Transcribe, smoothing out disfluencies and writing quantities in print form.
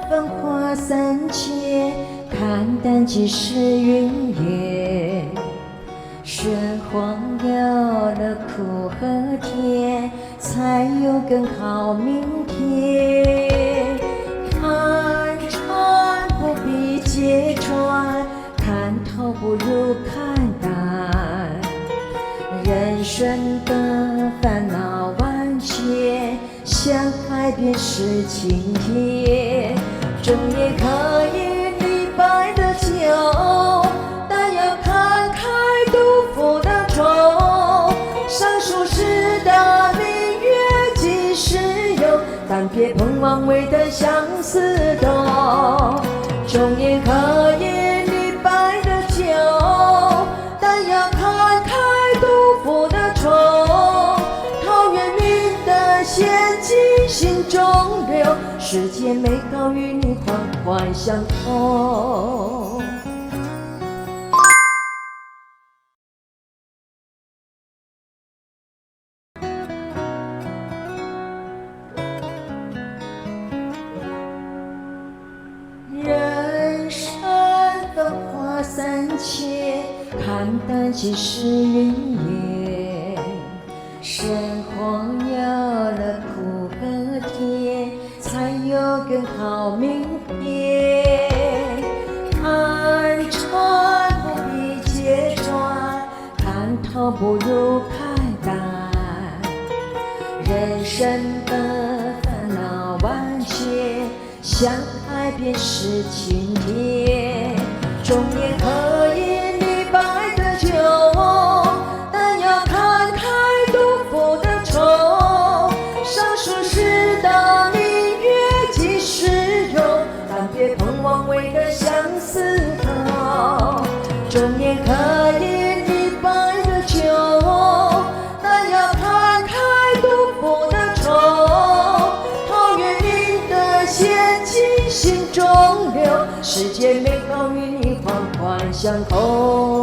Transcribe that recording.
繁华三千，看淡即是云烟。生活有了苦和甜，才有更好明天。看穿不必揭穿，看透不如看淡。人生的烦恼万千，想改变是晴天。睁眼可以李白的酒，但要看开杜甫的愁。上书时的明月几时有，但别碰王维的相思豆。睁眼可以李白的酒，但要看开杜甫的愁。陶渊明的仙境心中留，世间美好与你环环相扣。人生繁华三千，看淡即是云烟。生活有了苦和甜，才有更好明天。看穿不必揭穿，看透不如看淡。人生的烦恼万千，想改变是晴天。睁眼可以李白的酒，但要看开杜甫的愁。上书时的明月几时有，但别碰王维的相思豆。睁眼可以李白的酒，但要看开杜甫的愁。陶渊明的仙境心中留，世间美好与你环环相扣。